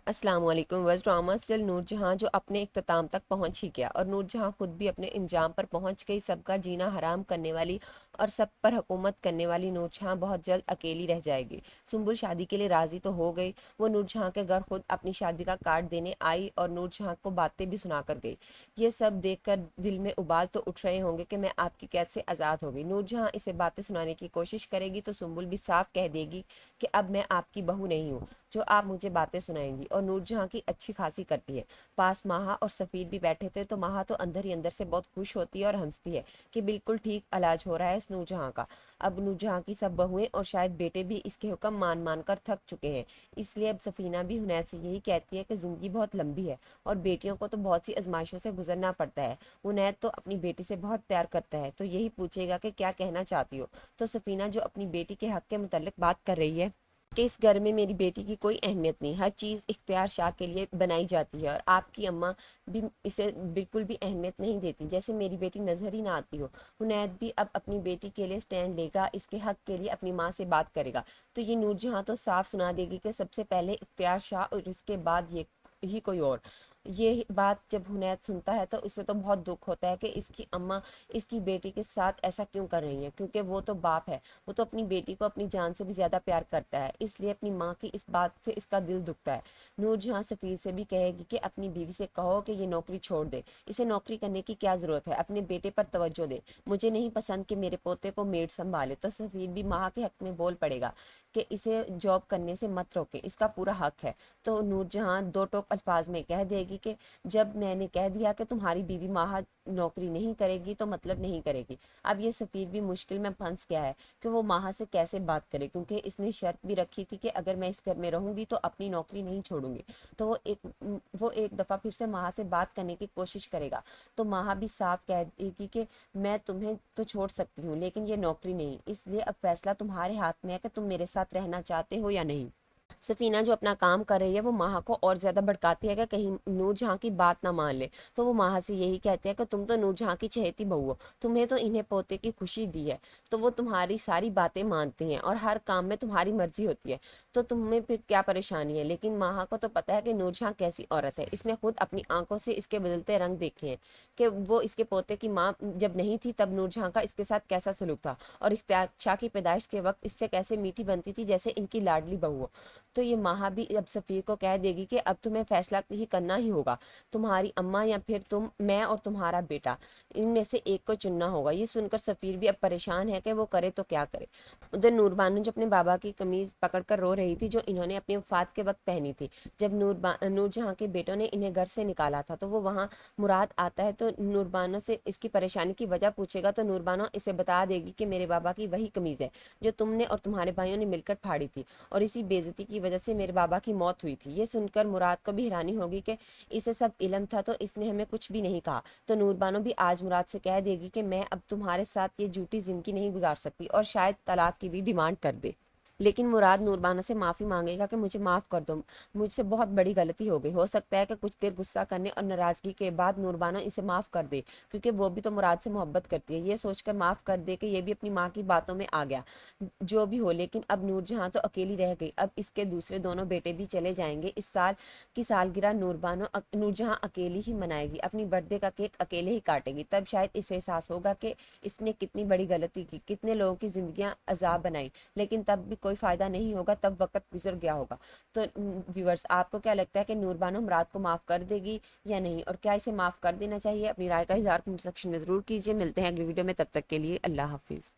अस्सलाम वालेकुम। Was drama still Noor Jahan जो अपने इख्तिताम तक पहुंच ही गया और नूरजहां खुद भी अपने इंजाम पर पहुंच गई। सबका जीना हराम करने वाली और सब पर हुकूमत करने वाली नूरजहां बहुत जल्द अकेली रह जाएगी। सुंबुल शादी के लिए राज़ी तो हो गई। वो नूरजहां के घर खुद अपनी शादी का कार्ड देने आई और नूरजहां को बातें भी सुना कर गई। ये सब देखकर दिल में उबाल तो उठ रहे होंगे कि मैं आपकी कैद से आज़ाद हो गई। नूरजहां इसे बातें सुनाने की कोशिश करेगी तो सुंबुल भी साफ कह देगी कि अब मैं आपकी बहू नहीं हूँ जो आप मुझे बातें सुनाएंगी। और नूरजहां की अच्छी खासी करती है। पास माहा और सफ़ीर भी बैठे थे तो माहा तो अंदर ही अंदर से बहुत खुश होती है और हंसती है कि बिल्कुल ठीक इलाज हो रहा है इस नूरजहां का। अब नूरजहां की सब बहुएं और शायद बेटे भी इसके हुक्म मान मान कर थक चुके हैं। इसलिए अब सफीना भी हुनैद से यही कहती है कि ज़िंदगी बहुत लंबी है और बेटियों को तो बहुत सी आजमाइशों से गुजरना पड़ता है। हुनैद तो अपनी बेटी से बहुत प्यार करता है तो यही पूछेगा कि क्या कहना चाहती हो। तो सफीना जो अपनी बेटी के हक के मुतल्लिक बात कर रही है कि इस घर में मेरी बेटी की कोई अहमियत नहीं, हर चीज़ इख्तियार शाह के लिए बनाई जाती है और आपकी अम्मा भी इसे बिल्कुल भी अहमियत नहीं देती, जैसे मेरी बेटी नज़र ही ना आती हो। हुनैद भी अब अपनी बेटी के लिए स्टैंड लेगा, इसके हक के लिए अपनी माँ से बात करेगा। तो ये नूरजहां तो साफ सुना देगी कि सबसे पहले इख्तियार शाह और इसके बाद ये ही कोई और। ये बात जब हुनैद सुनता है तो उसे तो बहुत दुख होता है कि इसकी अम्मा इसकी बेटी के साथ ऐसा क्यों कर रही है, क्योंकि वो तो बाप है। वो तो अपनी बेटी को अपनी जान से भी ज़्यादा प्यार करता है, इसलिए अपनी माँ की इस बात से इसका दिल दुखता है। नूरजहां सफ़ीर से भी कहेगी कि अपनी बीवी से कहो कि ये नौकरी छोड़ दे, इसे नौकरी करने की क्या ज़रूरत है, अपने बेटे पर तवज्जो दे। मुझे नहीं पसंद कि मेरे पोते को मेड संभाले। तो सफ़ीर भी माँ के हक में बोल पड़ेगा कि इसे जॉब करने से मत रोके, इसका पूरा हक है। तो नूरजहां दो टोक अल्फाज में कह देगी कि जब मैंने कह दिया कि तुम्हारी बीवी माह नौकरी नहीं करेगी तो मतलब नहीं करेगी। अब ये सफ़ीर भी मुश्किल में फंस गया है कि वो माह से कैसे बात करे, क्योंकि इसने शर्त भी रखी थी कि अगर मैं इस घर में रहूंगी तो अपनी नौकरी नहीं छोड़ूंगी। तो वो एक दफ़ा फिर से माह से बात करने की कोशिश करेगा तो माह भी साफ कह देगी कि मैं तुम्हें तो छोड़ सकती हूँ लेकिन ये नौकरी नहीं, इसलिए अब फैसला तुम्हारे हाथ में है कि तुम मेरे साथ रहना चाहते हो या नहीं। सफीना जो अपना काम कर रही है वो माहा को और ज्यादा भड़काती है कि कहीं नूरजहां की बात ना मान ले। तो वो माहा से यही कहती है कि तुम तो नूरजहां की चहेती बहू हो, तुम्हें तो इन्हें पोते की खुशी दी है, तो वो तुम्हारी सारी बातें मानती हैं और हर काम में तुम्हारी मर्जी होती है, तो तुम्हें फिर क्या परेशानी है। लेकिन माहा को तो पता है कि नूरजहां कैसी औरत है, इसने खुद अपनी आंखों से इसके बदलते रंग देखे हैं कि वो इसके पोते की माँ जब नहीं थी तब नूरजहां का इसके साथ कैसा सलूक था और इख्तियार शाह की पैदाइश के वक्त इससे कैसे मीठी बनती थी जैसे इनकी लाडली बहू हो। तो ये माहा भी अब सफ़ीर को कह देगी कि अब तुम्हें फैसला ही करना ही होगा, तुम्हारी अम्मा या फिर तुम, मैं और तुम्हारा बेटा, इनमें से एक को चुनना होगा। ये सुनकर सफ़ीर भी अब परेशान है कि वो करे तो क्या करे। उधर नूरबानो जो अपने बाबा की कमीज़ पकड़कर रो रही थी जो इन्होंने अपनी वफात के वक्त पहनी थी। जब नूरजहां के बेटों ने इन्हें घर से निकाला था तो वो वहाँ मुराद आता है तो नूरबानो से इसकी परेशानी की वजह पूछेगा तो नूरबानो इसे बता देगी कि मेरे बाबा की वही कमीज़ है जो तुमने और तुम्हारे भाइयों ने मिलकर फाड़ी थी और इसी बेइज्जती की वजह से मेरे बाबा की मौत हुई थी। ये सुनकर मुराद को भी हैरानी होगी कि इसे सब इल्म था तो इसने हमें कुछ भी नहीं कहा। तो नूरबानो भी आज मुराद से कह देगी कि मैं अब तुम्हारे साथ ये झूठी जिंदगी नहीं गुजार सकती और शायद तलाक की भी डिमांड कर दे। लेकिन मुराद नूरबानो से माफ़ी मांगेगा कि मुझे माफ़ कर दो, मुझसे बहुत बड़ी गलती हो गई। हो सकता है कि कुछ देर गुस्सा करने और नाराज़गी के बाद नूरबानो इसे माफ़ कर दे, क्योंकि वो भी तो मुराद से मोहब्बत करती है। ये सोचकर माफ़ कर दे कि ये भी अपनी माँ की बातों में आ गया। जो भी हो, लेकिन अब नूरजहां तो अकेली रह गई। अब इसके दूसरे दोनों बेटे भी चले जाएंगे। इस साल की सालगिरह नूरजहां अकेली ही मनाएगी, अपनी बर्थडे का केक अकेले ही काटेगी। तब शायद इसे एहसास होगा कि इसने कितनी बड़ी गलती की, कितने लोगों की जिंदगियां अजाब बनाई, लेकिन तब भी कोई फ़ायदा नहीं होगा, तब वक्त गुजर गया होगा। तो व्यूवर्स, आपको क्या लगता है कि नूरबानो मुराद को माफ़ कर देगी या नहीं, और क्या इसे माफ़ कर देना चाहिए? अपनी राय का इज़हार कमेंट सेक्शन में ज़रूर कीजिए। मिलते हैं अगली वीडियो में, तब तक के लिए अल्लाह हाफिज़।